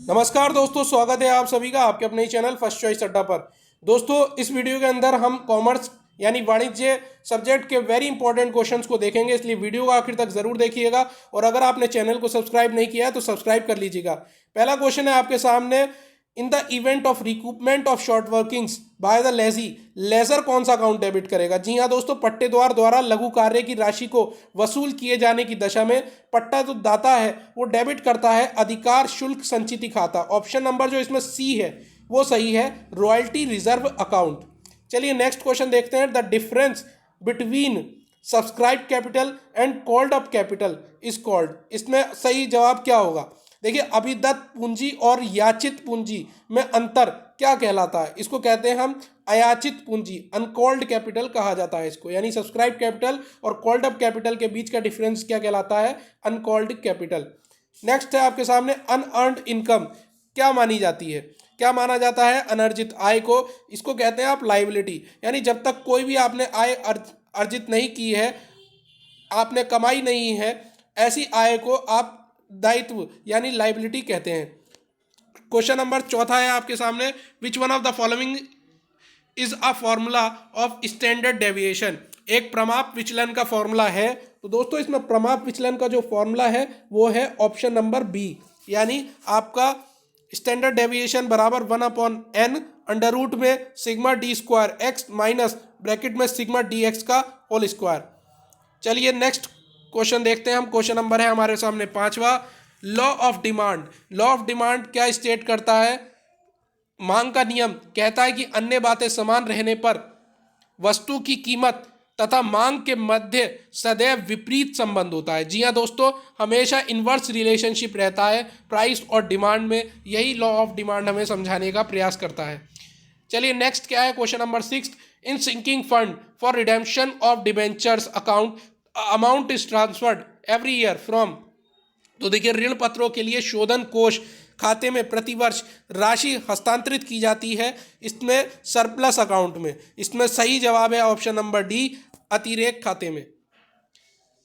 नमस्कार दोस्तों, स्वागत है आप सभी का आपके अपने चैनल फर्स्ट चॉइस अड्डा पर। दोस्तों, इस वीडियो के अंदर हम कॉमर्स यानी वाणिज्य सब्जेक्ट के वेरी इंपॉर्टेंट क्वेश्चंस को देखेंगे, इसलिए वीडियो को आखिर तक जरूर देखिएगा। और अगर आपने चैनल को सब्सक्राइब नहीं किया है तो सब्सक्राइब कर लीजिएगा। पहला क्वेश्चन है आपके सामने, in the event of recoupment of short workings by the lessee, lessor कौन सा अकाउंट डेबिट करेगा? जी हाँ दोस्तों, पट्टेदार द्वारा लघु कार्य की राशि को वसूल किए जाने की दशा में पट्टा जो दाता है वो डेबिट करता है अधिकार शुल्क संचिति खाता। ऑप्शन नंबर जो इसमें सी है वो सही है, रॉयल्टी रिजर्व अकाउंट। चलिए नेक्स्ट क्वेश्चन देखते हैं। The difference between subscribe capital and called up capital is called, इसमें सही जवाब क्या होगा? देखिए, अभिदत्त पूंजी और याचित पूंजी में अंतर क्या कहलाता है? इसको कहते हैं हम अयाचित पूंजी, अनकॉल्ड कैपिटल कहा जाता है इसको। यानी सब्सक्राइब कैपिटल और कॉल्ड अप कैपिटल के बीच का डिफरेंस क्या कहलाता है? Uncalled capital. नेक्स्ट है आपके सामने, अनअर्न्ड इनकम क्या मानी जाती है? क्या माना जाता है? अनर्जित आय को। इसको कहते हैं आप लाइबिलिटी। यानी जब तक कोई भी आपने आय अर्जित नहीं की है, आपने कमाई नहीं है, ऐसी आय को आप दायित्व यानी लाइबिलिटी कहते हैं। क्वेश्चन नंबर चौथा है आपके सामने, विच one of the following is a formula of standard deviation? एक प्रमाप विचलन का फॉर्मूला है। तो दोस्तों, इसमें प्रमाप विचलन का जो फॉर्मूला है वो है ऑप्शन नंबर बी, यानी आपका स्टैंडर्ड डेविएशन बराबर 1/n अंडर रूट में sigma D square x minus bracket में सिग्मा डी एक्स का होल स्क्वायर। चलिए नेक्स्ट क्वेश्चन देखते हैं हम। क्वेश्चन नंबर है हमारे सामने पांचवा, law of demand. Law of demand क्या स्टेट करता है? मांग का नियम कहता है कि अन्य बातें समान रहने पर वस्तु की कीमत तथा मांग के मध्य सदैव विपरीत संबंध होता है। जी हाँ दोस्तों, हमेशा इन्वर्स रिलेशनशिप रहता है प्राइस और डिमांड में। यही लॉ ऑफ डिमांड हमें समझाने का प्रयास करता है। चलिए नेक्स्ट क्या है, question number 6, in sinking fund for redemption of debentures account amount is transferred every year from. तो देखिए, ऋण पत्रों के लिए शोधन कोष खाते में प्रतिवर्ष राशि हस्तांतरित की जाती है, इसमें सरप्लस अकाउंट में। इसमें सही जवाब है ऑप्शन नंबर डी, अतिरेक खाते में।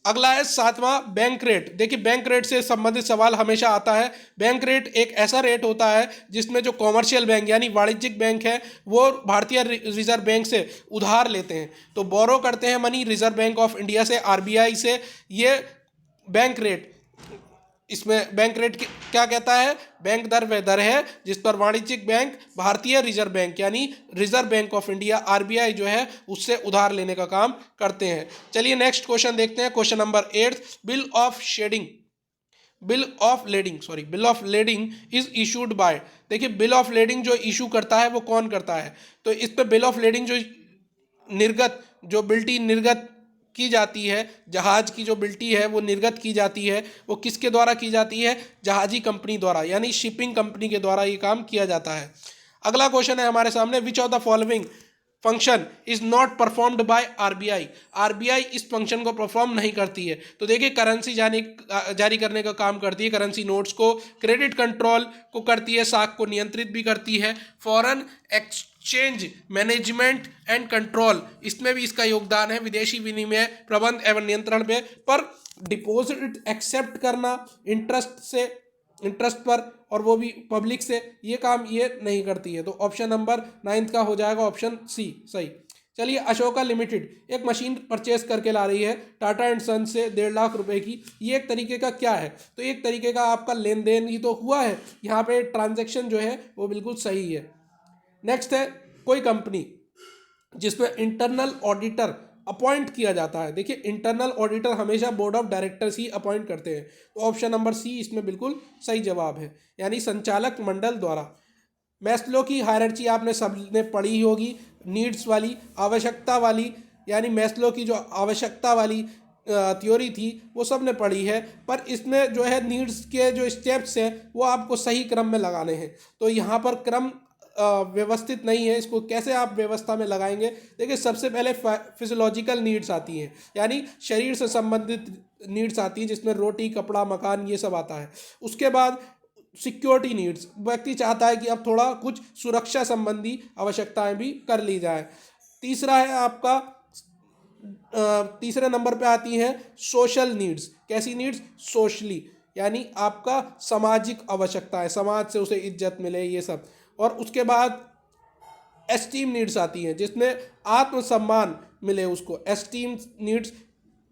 अगला है सातवां, बैंक रेट। देखिए, बैंक रेट से संबंधित सवाल हमेशा आता है। बैंक रेट एक ऐसा रेट होता है जिसमें जो कॉमर्शियल बैंक यानी वाणिज्यिक बैंक है वो भारतीय रिजर्व बैंक से उधार लेते हैं, तो बोरो करते हैं money reserve bank of India से, आरबीआई से। ये बैंक रेट, इसमें बैंक रेट क्या कहता है? बैंक दर वह दर है जिस पर वाणिज्यिक बैंक भारतीय रिजर्व बैंक यानी reserve bank of India RBI जो है उससे उधार लेने का काम करते हैं। चलिए नेक्स्ट क्वेश्चन देखते हैं। Question number 8, bill of shedding bill of lading is issued by. देखिए, बिल ऑफ लेडिंग जो इशू करता है वो कौन करता है? तो इस पे बिल ऑफ लेडिंग जो बिल्टी निर्गत की जाती है, जहाज की जो बिल्टी है वो निर्गत की जाती है, वो किसके द्वारा की जाती है? जहाजी कंपनी द्वारा, यानी शिपिंग कंपनी के द्वारा ये काम किया जाता है। अगला क्वेश्चन है हमारे सामने, which of the following function is not performed by RBI? RBI इस फंक्शन को परफॉर्म नहीं करती है। तो देखिए, करेंसी जारी करने का काम करती है, करेंसी नोट्स को, क्रेडिट कंट्रोल को करती है, साख को नियंत्रित भी करती है, foreign exchange management and control इसमें भी इसका योगदान है, विदेशी विनिमय प्रबंध एवं नियंत्रण पे। पर डिपॉजिट एक्सेप्ट करना इंटरेस्ट पर, और वो भी पब्लिक से, ये काम ये नहीं करती है। तो ऑप्शन नंबर 9 का हो जाएगा ऑप्शन सी सही। चलिए, अशोका लिमिटेड एक मशीन परचेस करके ला रही है टाटा एंड सन से 1.5 लाख रुपए की। ये एक तरीके का क्या है? तो एक तरीके का आपका लेन देन ही तो हुआ है, यहाँ पे ट्रांजैक्शन जो है वो बिल्कुल सही है। नेक्स्ट है, कोई कंपनी जिसमें इंटरनल ऑडिटर अपॉइंट किया जाता है। देखिए, इंटरनल ऑडिटर हमेशा बोर्ड ऑफ डायरेक्टर्स ही अपॉइंट करते हैं, तो ऑप्शन नंबर सी इसमें बिल्कुल सही जवाब है, यानी संचालक मंडल द्वारा। मैस्लो की हायरार्ची आपने सबने पढ़ी ही होगी, नीड्स वाली, आवश्यकता वाली, यानी मैस्लो की जो आवश्यकता वाली थ्योरी थी वो सब ने पढ़ी है। पर इसमें जो है नीड्स के जो स्टेप्स हैं वो आपको सही क्रम में लगाने हैं, तो यहाँ पर क्रम व्यवस्थित नहीं है। इसको कैसे आप व्यवस्था में लगाएंगे? देखिए, सबसे पहले फिजियोलॉजिकल नीड्स आती हैं, यानी शरीर से संबंधित नीड्स आती हैं जिसमें रोटी, कपड़ा, मकान ये सब आता है। उसके बाद सिक्योरिटी नीड्स, व्यक्ति चाहता है कि अब थोड़ा कुछ सुरक्षा संबंधी आवश्यकताएं भी कर ली जाए। तीसरा है आपका तीसरे नंबर पे आती हैं सोशल नीड्स। कैसी नीड्स? सोशली, यानी आपका सामाजिक आवश्यकता है, समाज से उसे इज्जत मिले, ये सब। और उसके बाद एस्टीम नीड्स आती हैं, जिसमें आत्मसम्मान मिले उसको, एस्टीम नीड्स,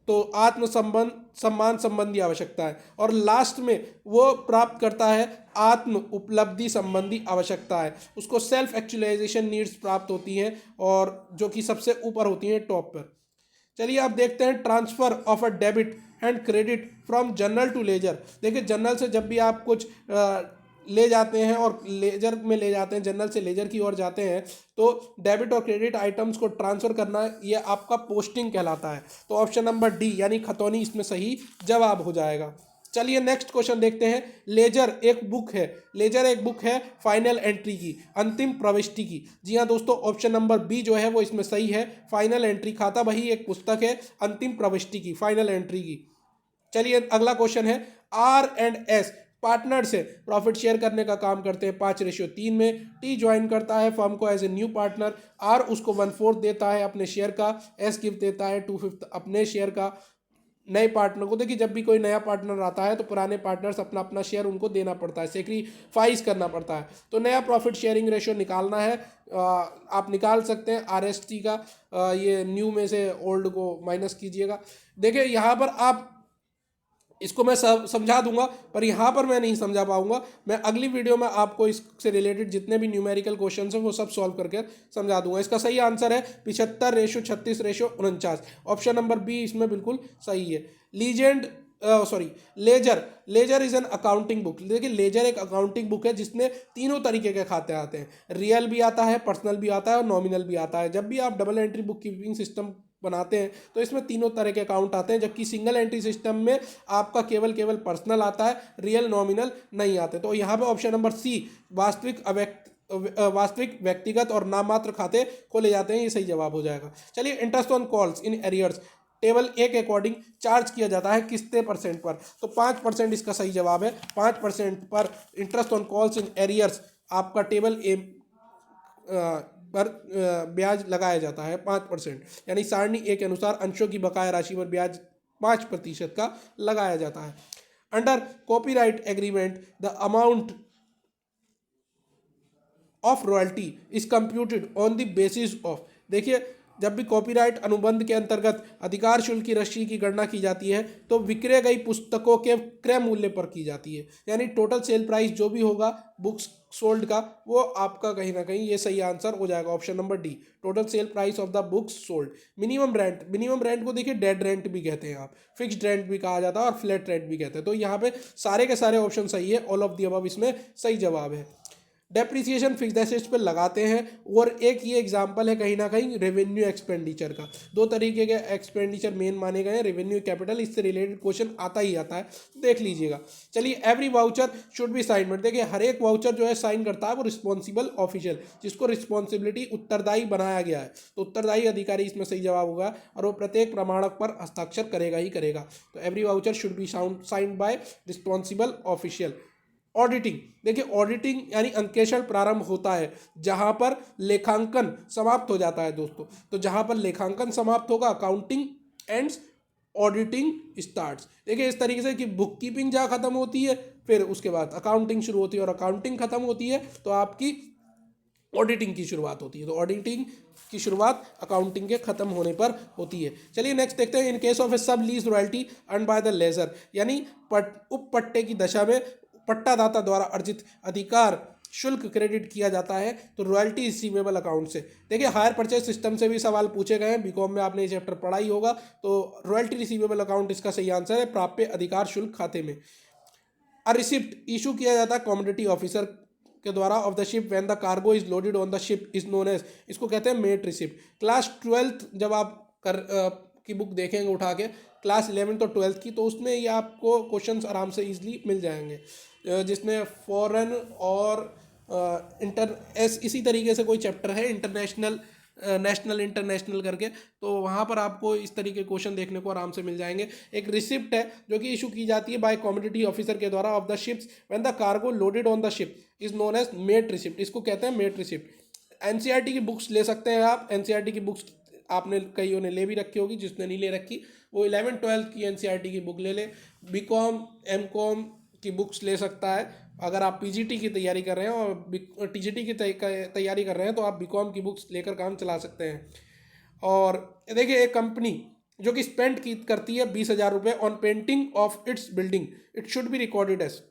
तो आत्मसम्मान सम्मान संबंधी आवश्यकता है। और लास्ट में वो प्राप्त करता है आत्म उपलब्धि संबंधी आवश्यकता है, उसको सेल्फ एक्चुअलाइजेशन नीड्स प्राप्त होती हैं, और जो कि सबसे ऊपर होती हैं, टॉप पर। चलिए आप देखते हैं transfer of a debit and credit from journal to ledger. देखिए जनरल से जब भी आप कुछ ले जाते हैं और लेजर में ले जाते हैं, जनरल से लेजर की ओर जाते हैं, तो डेबिट और क्रेडिट आइटम्स को ट्रांसफर करना, ये आपका पोस्टिंग कहलाता है। तो ऑप्शन नंबर डी यानी खतौनी इसमें सही जवाब हो जाएगा। चलिए नेक्स्ट क्वेश्चन देखते हैं। लेजर एक बुक है, लेजर एक बुक है फाइनल एंट्री की, अंतिम प्रविष्टि की। जी हाँ दोस्तों, ऑप्शन नंबर बी जो है वो इसमें सही है। फाइनल एंट्री, खाता बही एक पुस्तक है अंतिम प्रविष्टि की, फाइनल एंट्री की। चलिए अगला क्वेश्चन है। R&S पार्टनर से प्रॉफिट शेयर करने का काम करते हैं 5:3 में। टी ज्वाइन करता है फर्म को एज ए न्यू पार्टनर, आर उसको 1/4 देता है अपने शेयर का, एस गिफ्ट देता है 2/5 अपने शेयर का नए पार्टनर को। देखिए जब भी कोई नया पार्टनर आता है तो पुराने पार्टनर्स अपना अपना शेयर उनको देना पड़ता है, सेक्रीफाइस करना पड़ता है। तो नया प्रॉफिट शेयरिंग रेशियो निकालना है, आप निकाल सकते हैं RST का, ये न्यू में से ओल्ड को माइनस कीजिएगा। देखिए यहाँ पर आप, इसको मैं समझा दूंगा, पर यहाँ पर मैं नहीं समझा पाऊंगा। मैं अगली वीडियो में आपको इससे रिलेटेड जितने भी न्यूमेरिकल क्वेश्चन हैं वो सब सॉल्व करके समझा दूंगा। इसका सही आंसर है 75:36:49। ऑप्शन नंबर बी इसमें बिल्कुल सही है। Ledger, ledger is an accounting book. देखिए लेजर एक अकाउंटिंग बुक है जिसमें तीनों तरीके के खाते आते हैं, रियल भी आता है, पर्सनल भी आता है और नॉमिनल भी आता है। जब भी आप double entry book keeping system बनाते हैं तो इसमें तीनों तरह के अकाउंट आते हैं, जबकि सिंगल एंट्री सिस्टम में आपका केवल पर्सनल आता है, रियल नॉमिनल नहीं आते। तो यहाँ पे ऑप्शन नंबर सी वास्तविक व्यक्तिगत और नाममात्र खाते खोले जाते हैं, ये सही जवाब हो जाएगा। चलिए interest on calls in arrears table A के अकॉर्डिंग चार्ज किया जाता है कितने % पर, तो 5% इसका सही जवाब है। 5% पर interest on calls in arrears आपका टेबल ए पर ब्याज लगाया जाता है 5%, यानी सारणी ए के अनुसार अंशों की बकाया राशि पर ब्याज 5% का लगाया जाता है। Under copyright agreement the amount of royalty is computed on the basis of. देखिए जब भी कॉपीराइट अनुबंध के अंतर्गत अधिकार शुल्क की राशि की गणना की जाती है तो विक्रय गई पुस्तकों के क्रय मूल्य पर की जाती है, यानी टोटल सेल प्राइस जो भी होगा बुक्स सोल्ड का, वो आपका कहीं ना कहीं ये सही आंसर हो जाएगा। Option number D, total sale price of the books sold. Minimum rent, minimum rent को देखिए डेड रेंट भी कहते हैं, आप फिक्स्ड रेंट भी कहा जाता है और फ्लैट रेंट भी कहते हैं। तो यहाँ पे सारे के सारे ऑप्शन सही है, ऑल ऑफ दी अबव इसमें सही जवाब है। डेप्रिसिएशन फिक्स्ड एसेट्स पर लगाते हैं, और एक ये एग्जांपल है कहीं ना कहीं रेवेन्यू एक्सपेंडिचर का। दो तरीके के एक्सपेंडिचर मेन माने गए हैं, रेवेन्यू कैपिटल, इससे रिलेटेड क्वेश्चन आता ही आता है, देख लीजिएगा। चलिए every voucher should be sign but, देखिए हर एक वाउचर जो है साइन करता है वो रिस्पॉन्सिबल ऑफिशियल, जिसको रिस्पॉन्सिबिलिटी उत्तरदायी बनाया गया है, तो उत्तरदायी अधिकारी इसमें सही जवाब होगा, और वो प्रत्येक प्रमाणक पर हस्ताक्षर करेगा ही करेगा। तो every voucher should be signed by responsible official. Auditing, देखिए ऑडिटिंग यानी अंकेक्षण प्रारंभ होता है जहां पर लेखांकन समाप्त हो जाता है दोस्तों। तो जहां पर लेखांकन समाप्त होगा अकाउंटिंग एंड्स, ऑडिटिंग स्टार्ट्स। देखिए इस तरीके से कि बुक कीपिंग जहाँ खत्म होती है फिर उसके बाद अकाउंटिंग शुरू होती है, और अकाउंटिंग खत्म होती है तो आपकी ऑडिटिंग की शुरुआत होती है। तो ऑडिटिंग की शुरुआत अकाउंटिंग के खत्म होने पर होती है। चलिए नेक्स्ट देखते हैं। In case of a sub lease royalty earn by the ledger, यानी उप पट्टे की दशा में पट्टादाता द्वारा अर्जित अधिकार शुल्क क्रेडिट किया जाता है तो रॉयल्टी रिसीवेबल अकाउंट से। देखिए हायर परचेज सिस्टम से भी सवाल पूछे गए हैं, बीकॉम में आपने ये चैप्टर पढ़ा ही होगा। तो रॉयल्टी रिसीवेबल अकाउंट इसका सही आंसर है, प्राप्य अधिकार शुल्क खाते में। अ रिसिप्ट इशू किया जाता है कॉमोडिटी ऑफिसर के द्वारा of the ship when the cargo is loaded on the ship is known as, इसको कहते हैं मेट रिसिप्ट। क्लास 12th जब आप की बुक देखेंगे उठा के, क्लास 11th और 12th की, तो उसमें ये आपको क्वेश्चंस आराम से इजीली मिल जाएंगे, जिसमें फॉरेन और इसी तरीके से कोई चैप्टर है इंटरनेशनल, नेशनल इंटरनेशनल करके, तो वहाँ पर आपको इस तरीके के क्वेश्चन देखने को आराम से मिल जाएंगे। एक रिसिप्ट है जो कि इशू की जाती है बाय कॉमोडिटी ऑफिसर के द्वारा of the ships when the cargo loaded on the ship is known as mate receipt, इसको कहते हैं मेट रिसिप्ट। एनसीईआरटी की बुक्स ले सकते हैं आप, एनसीईआरटी की बुक्स आपने कईयों ने ले भी रखी होगी, जिसने नहीं ले रखी वो 11th-12th की एनसीईआरटी की बुक ले ले। बीकॉम एमकॉम की बुक्स ले सकता है। अगर आप पीजीटी की तैयारी कर रहे हैं और टीजीटी की तैयारी कर रहे हैं तो आप बीकॉम की बुक्स लेकर काम चला सकते हैं। और देखिए, एक कंपनी जो कि स्पेंड की करती है 20,000 रुपये on painting of its building, it should be recorded as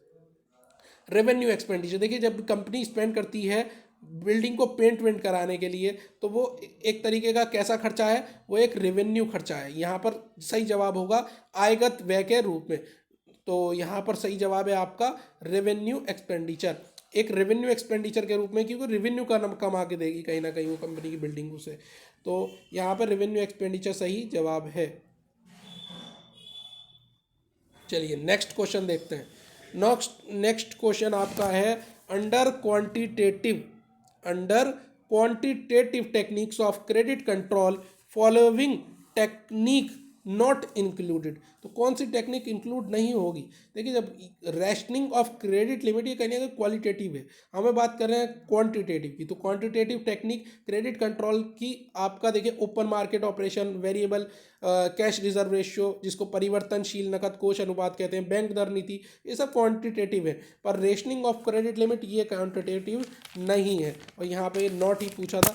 revenue expenditure. देखिए, जब कंपनी स्पेंड करती है बिल्डिंग को पेंट वेंट कराने के लिए तो वो एक तरीके का कैसा खर्चा है, वो एक रेवेन्यू खर्चा है। यहाँ पर सही जवाब होगा आयगत व्यय के रूप में। तो यहाँ पर सही जवाब है आपका रेवेन्यू एक्सपेंडिचर, एक रेवेन्यू एक्सपेंडिचर के रूप में, क्योंकि रेवेन्यू का कमा के देगी कहीं ना कहीं वो कंपनी की बिल्डिंग उसे। तो यहाँ पर रेवेन्यू एक्सपेंडिचर सही जवाब है। चलिए नेक्स्ट क्वेश्चन देखते हैं। नेक्स्ट क्वेश्चन आपका है under quantitative techniques of credit control following technique not included. तो कौन सी टेक्निक इंक्लूड नहीं होगी? देखिए, जब रैशनिंग ऑफ क्रेडिट लिमिट, ये कहने का क्वालिटेटिव है, हमें बात कर रहे हैं क्वांटिटेटिव की। तो क्वांटिटेटिव टेक्निक क्रेडिट कंट्रोल की आपका देखिए open market operation, variable cash reserve ratio जिसको परिवर्तनशील नकद कोष अनुपात कहते हैं, बैंक दर नीति, ये सब क्वांटिटेटिव है। पर रेशनिंग ऑफ क्रेडिट लिमिट ये क्वांटिटेटिव नहीं है, और यहाँ पे नॉट ही पूछा था।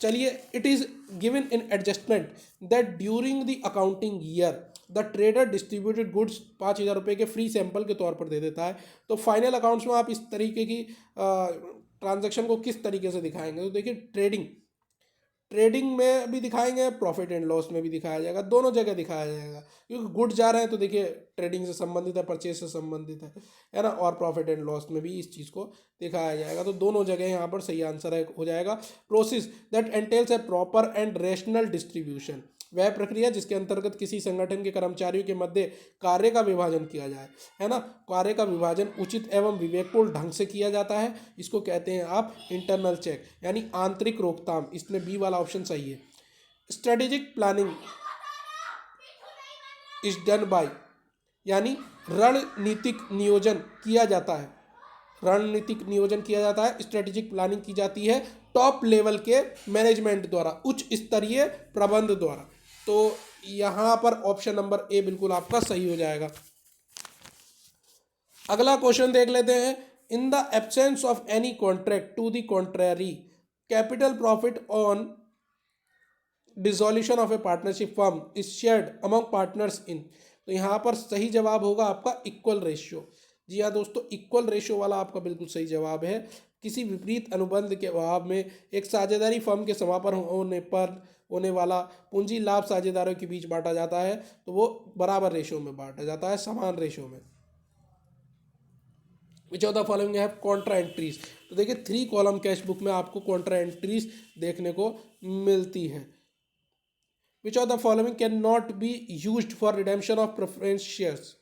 चलिए, it is given in adjustment that during the accounting year the trader distributed goods 5,000 रुपये के फ्री सैंपल के तौर पर दे देता है। तो फाइनल अकाउंट्स में आप इस तरीके की ट्रांजैक्शन को किस तरीके से दिखाएंगे? तो देखिए, ट्रेडिंग में भी दिखाएंगे, प्रॉफिट एंड लॉस में भी दिखाया जाएगा, दोनों जगह दिखाया जाएगा। क्योंकि गुड जा रहे हैं तो देखिए ट्रेडिंग से संबंधित है, परचेज से संबंधित है ना, और प्रॉफिट एंड लॉस में भी इस चीज़ को दिखाया जाएगा। तो दोनों जगह यहाँ पर सही आंसर है, हो जाएगा। Process that एंटेल्स A proper and rational distribution, वह प्रक्रिया जिसके अंतर्गत किसी संगठन के कर्मचारियों के मध्य कार्य का विभाजन किया जाए, है ना। कार्य का विभाजन उचित एवं विवेकपूर्ण ढंग से किया जाता है, इसको कहते हैं आप इंटरनल चेक, यानी आंतरिक रोकथाम। इसमें बी वाला ऑप्शन सही है। Strategic planning is done by, यानी रणनीतिक नियोजन किया जाता है, रणनीतिक नियोजन किया जाता है, स्ट्रेटेजिक प्लानिंग की जाती है टॉप लेवल के मैनेजमेंट द्वारा, उच्च स्तरीय प्रबंध द्वारा। तो यहां पर ऑप्शन नंबर ए बिल्कुल आपका सही हो जाएगा। अगला क्वेश्चन देख लेते हैं। In the absence of any contract to the contrary, capital profit on dissolution of a partnership firm is shared among partners in. तो यहाँ पर सही जवाब होगा आपका इक्वल रेशियो। जी हाँ दोस्तों, इक्वल रेशियो वाला आपका बिल्कुल सही जवाब है। किसी विपरीत अनुबंध के अभाव में एक साझेदारी फर्म के समापन होने पर होने वाला पूंजी लाभ साझेदारों के बीच बांटा जाता है, तो वो बराबर रेशियो में बांटा जाता है, समान रेशियो में। Which of the following have Contra entries. तो देखिए 3 कॉलम कैश बुक में आपको कॉन्ट्रा एंट्रीज देखने को मिलती है। Which of the following cannot be used for redemption of preference shares?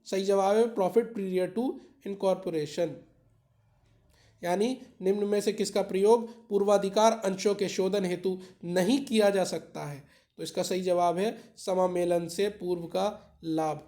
सही जवाब है प्रॉफिट पीरियड टू इनकॉर्पोरेशन, यानी निम्न में से किसका प्रयोग पूर्वाधिकार अंशों के शोधन हेतु नहीं किया जा सकता है? तो इसका सही जवाब है समामेलन से पूर्व का लाभ।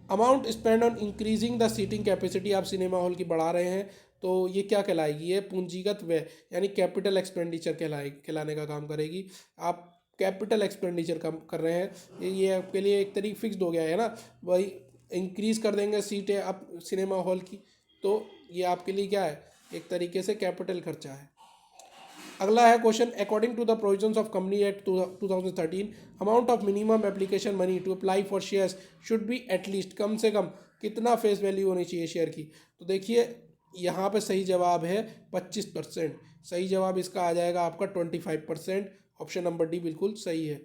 Amount spend on increasing the seating capacity, आप सिनेमा हॉल की बढ़ा रहे हैं, तो ये क्या कहलाएगी? ये पूंजीगत व्यय यानी कैपिटल एक्सपेंडिचर कहलाने का काम करेगी। आप कैपिटल एक्सपेंडिचर कम कर रहे हैं, ये आपके लिए एक तरीके फिक्स्ड हो गया है ना, वही इंक्रीज कर देंगे सीटें आप सिनेमा हॉल की, तो ये आपके लिए क्या है? एक तरीके से कैपिटल खर्चा है। अगला है question, according to the provisions of company act 2013, amount of minimum application money to apply for shares should be at least, कम से कम कितना फेस वैल्यू होनी चाहिए शेयर की? तो देखिए यहाँ पे सही जवाब है 25%। सही जवाब इसका आ जाएगा आपका 25%। ऑप्शन नंबर डी बिल्कुल सही है।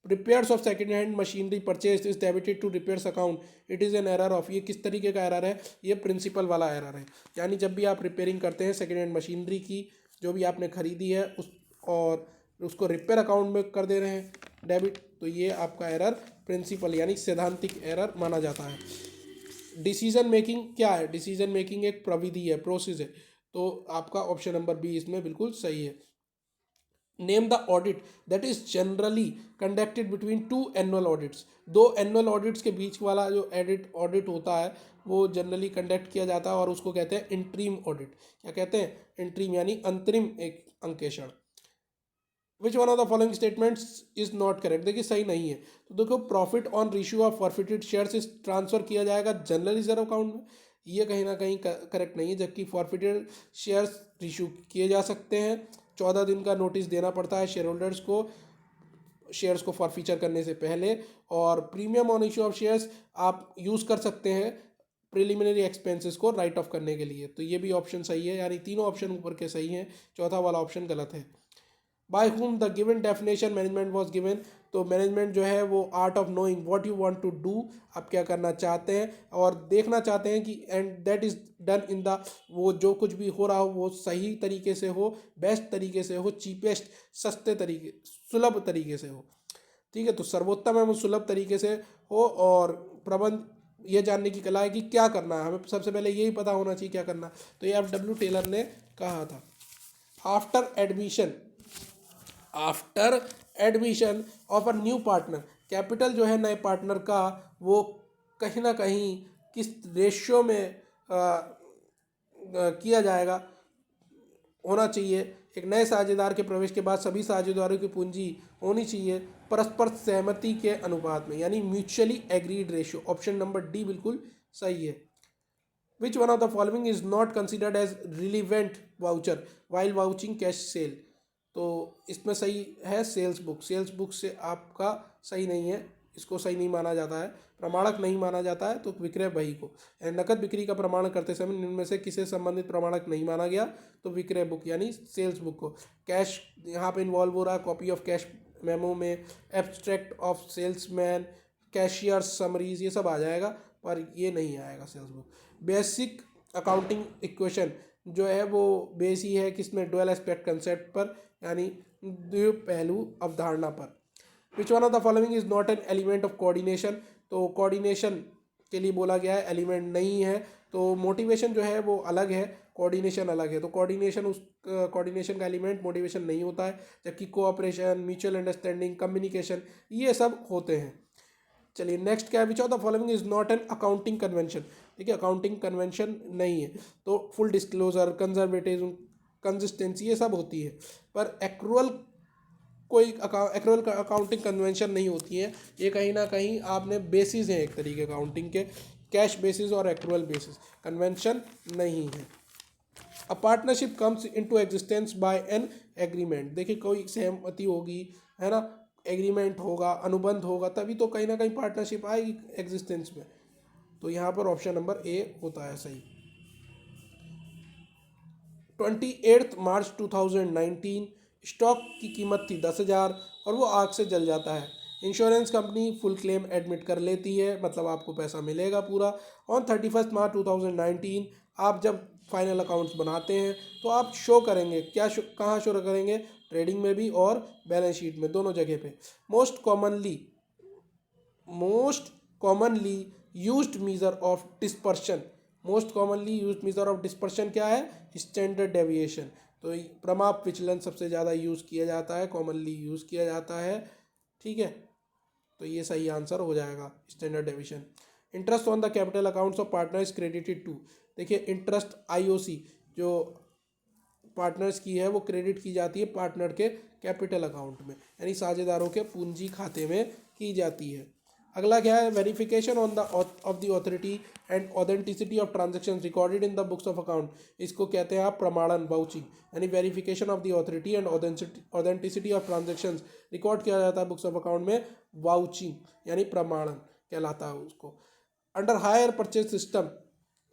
Repairs of second hand machinery purchase is debited to repairs account, it is an error of, ये किस तरीके का एरर है? ये प्रिंसिपल वाला एरर है। यानी जब भी आप रिपेयरिंग करते हैं सेकेंड हैंड मशीनरी की, जो भी आपने खरीदी है और उसको रिपेयर अकाउंट में कर दे रहे हैं डेबिट, तो ये आपका एरर प्रिंसिपल यानी सैद्धांतिक एरर माना जाता है। डिसीजन मेकिंग क्या है? डिसीजन मेकिंग एक प्रविधि है, प्रोसेस है, तो आपका ऑप्शन नंबर बी इसमें बिल्कुल सही है। Name the audit that is generally conducted between 2 annual audits, 2 annual audits के बीच वाला जो ऑडिट होता है वो जनरली कंडक्ट किया जाता है और उसको कहते हैं इंटरिम ऑडिट। क्या कहते हैं? इंटरिम यानी अंतरिम एक अंकेक्षण। विच one of the following statements is not correct, देखिए सही नहीं है। तो देखो profit on ratio of forfeited shares इस ट्रांसफर किया जाएगा जनरल रिजर्व अकाउंट में, ये कहीं ना कहीं करेक्ट नहीं है, जबकि फॉरफिटेड शेयर्स रिश्यू किए जा सकते हैं। 14 दिन का नोटिस देना पड़ता है शेयर होल्डर्स को शेयर्स को फॉरफीचर करने से पहले। और premium on issue of shares आप यूज़ कर सकते हैं प्रिलिमिनरी एक्सपेंसेस को राइट ऑफ करने के लिए। तो ये भी ऑप्शन सही है, यानी तीनों ऑप्शन ऊपर के सही हैं, चौथा वाला ऑप्शन गलत है। By whom the given definition management was given, तो मैनेजमेंट जो है वो art of knowing what you want to do, आप क्या करना चाहते हैं और देखना चाहते हैं कि and that is done in the, वो जो कुछ भी हो रहा हो वो सही तरीके से हो, बेस्ट तरीके से हो, चीपेस्ट सस्ते तरीके सुलभ तरीके से हो। ठीक है, तो सर्वोत्तम एवं सुलभ तरीके से हो। और प्रबंध ये जानने की कला है कि क्या करना है, हमें सबसे पहले यही पता होना चाहिए क्या करना। तो ये F.W. टेलर ने कहा था। After admission of a new partner, capital जो है नए पार्टनर का वो कहीं ना कहीं किस रेशियो में किया जाएगा, होना चाहिए। एक नए साझेदार के प्रवेश के बाद सभी साझेदारों की पूंजी होनी चाहिए परस्पर सहमति के अनुपात में, यानी mutually agreed ratio. Option number D बिल्कुल सही है। Which one of the following is not considered as relevant voucher while vouching cash sale, तो इसमें सही है सेल्स बुक। सेल्स बुक से आपका सही नहीं है, इसको सही नहीं माना जाता है, प्रमाणक नहीं माना जाता है। तो विक्रय बही को, नकद बिक्री का प्रमाण करते समय इनमें से किसे संबंधित प्रमाणक नहीं माना गया, तो विक्रय बुक यानी सेल्स बुक को। कैश यहाँ पे इन्वॉल्व हो रहा है, कॉपी ऑफ कैश मेमो में, abstract of salesman, cashier summaries, ये सब आ जाएगा, पर ये नहीं आएगा sales book. Basic accounting equation जो है वो बेस ही है किसमें, डुअल एस्पेक्ट कंसेप्ट पर, यानी द्विपहलू अवधारणा पर। विच one of the following is not an element of coordination, तो कोऑर्डिनेशन के लिए बोला गया है, एलिमेंट नहीं है। तो मोटिवेशन जो है वो अलग है, कोऑर्डिनेशन अलग है। तो कोऑर्डिनेशन का एलिमेंट मोटिवेशन नहीं होता है, जबकि कोऑपरेशन, म्यूचुअल अंडरस्टैंडिंग, कम्युनिकेशन ये सब होते हैं। चलिए नेक्स्ट क्या है, which of the following is not an accounting convention, देखिए अकाउंटिंग कन्वेंशन नहीं है। तो फुल डिस्क्लोजर, कंजर्वेटिज्म, कंसिस्टेंसी ये सब होती है, पर एक्रूअल कोई एक्रूअल अकाउंटिंग कन्वेंशन नहीं होती है। ये कहीं ना कहीं आपने बेसिस हैं एक तरीके अकाउंटिंग के, कैश बेसिस और एक्रूअल बेसिस, कन्वेंशन नहीं है। A partnership comes into existence by an agreement, देखिए कोई सहमति होगी, है ना, एग्रीमेंट होगा, अनुबंध होगा, तभी तो कहीं ना कहीं पार्टनरशिप आएगी एग्जिस्टेंस में। तो यहाँ पर ऑप्शन नंबर ए होता है सही। 28 मार्च 2019 स्टॉक की कीमत थी 10,000 और वो आग से जल जाता है। Insurance company full claim admit कर लेती है, मतलब आपको पैसा मिलेगा पूरा। ऑन 31 मार्च 2019 आप जब फाइनल अकाउंट्स बनाते हैं तो आप शो करेंगे क्या, कहाँ शो करेंगे, ट्रेडिंग में भी और बैलेंस शीट में, दोनों जगह पे। Most commonly used measure of dispersion, most commonly used measure of dispersion क्या है, स्टैंडर्ड डेविएशन। तो प्रमाप विचलन सबसे ज़्यादा यूज़ किया जाता है, कॉमनली यूज़ किया जाता है। ठीक है, तो ये सही आंसर हो जाएगा standard deviation. Interest on the capital accounts of partner is credited to, देखिए इंटरेस्ट आईओसी जो पार्टनर्स की है वो क्रेडिट की जाती है पार्टनर के कैपिटल अकाउंट में, यानी साझेदारों के पूंजी खाते में की जाती है। अगला क्या है, verification on the of the authority and authenticity of transactions recorded in the books of account, इसको कहते हैं आप प्रमाणन, वाउचिंग, यानी verification of the authority and authenticity of transactions record किया जाता है बुक्स ऑफ अकाउंट में, वाउचिंग यानी प्रमाणन कहलाता है उसको। Under hire purchase system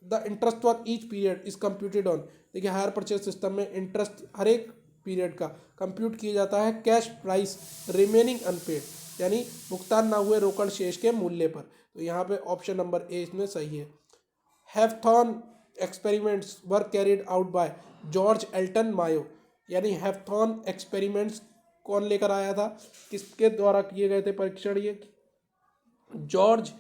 the interest for each period is computed on, देखिए हायर परचेज सिस्टम में इंटरेस्ट हर एक पीरियड का कंप्यूट किया जाता है कैश प्राइस रिमेनिंग अनपेड, यानी भुगतान ना हुए रोकड़ शेष के मूल्य पर। तो यहाँ पे ऑप्शन नंबर ए इसमें सही है। Hawthorne experiments were carried out by George Elton Mayo, यानी हैवथॉन एक्सपेरिमेंट्स कौन लेकर आया था, किसके द्वारा किए गए थे परीक्षण, ये जॉर्ज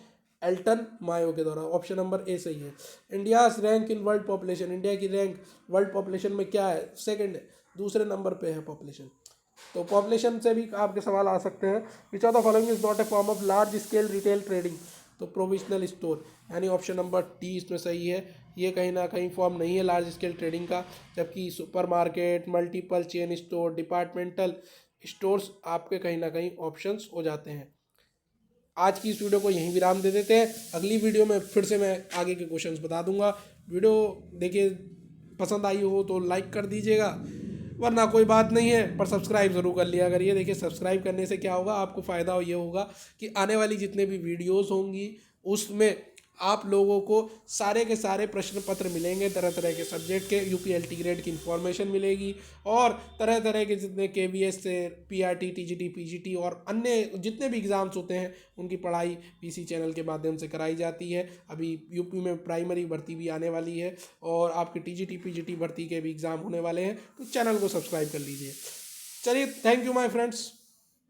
एल्टन मायो के द्वारा। ऑप्शन नंबर ए सही है। India rank in world population, India की रैंक वर्ल्ड पॉपुलेशन में क्या है, सेकंड है, दूसरे नंबर पे है पॉपुलेशन। तो पॉपुलेशन से भी आपके सवाल आ सकते हैं। Which of the following is not a form of large scale retail trading, तो प्रोविजनल स्टोर, यानी ऑप्शन नंबर डी इसमें सही है। ये कहीं ना कहीं फॉर्म नहीं है लार्ज स्केल ट्रेडिंग का, जबकि supermarket, multiple chain store, departmental stores आपके कहीं ना कहीं ऑप्शंस हो जाते हैं। आज की इस वीडियो को यहीं विराम दे देते हैं। अगली वीडियो में फिर से मैं आगे के क्वेश्चंस बता दूंगा। वीडियो देखिए, पसंद आई हो तो लाइक कर दीजिएगा, वरना कोई बात नहीं है, पर सब्सक्राइब ज़रूर कर लिया करिए। देखिए सब्सक्राइब करने से क्या होगा, आपको फ़ायदा ये होगा कि आने वाली जितने भी वीडियोस होंगी उसमें आप लोगों को सारे के सारे प्रश्न पत्र मिलेंगे, तरह तरह के सब्जेक्ट के यूपीएलटी ग्रेड की इन्फॉर्मेशन मिलेगी, और तरह तरह के जितने केवीएस से पीआरटी, टीजीटी, पीजीटी और अन्य जितने भी एग्ज़ाम्स होते हैं उनकी पढ़ाई पीसी चैनल के माध्यम से कराई जाती है। अभी यूपी में प्राइमरी भर्ती भी आने वाली है और आपकी टीजीटी, पीजीटी भर्ती के भी एग्ज़ाम होने वाले हैं, तो चैनल को सब्सक्राइब कर लीजिए। चलिए, थैंक यू माय फ्रेंड्स।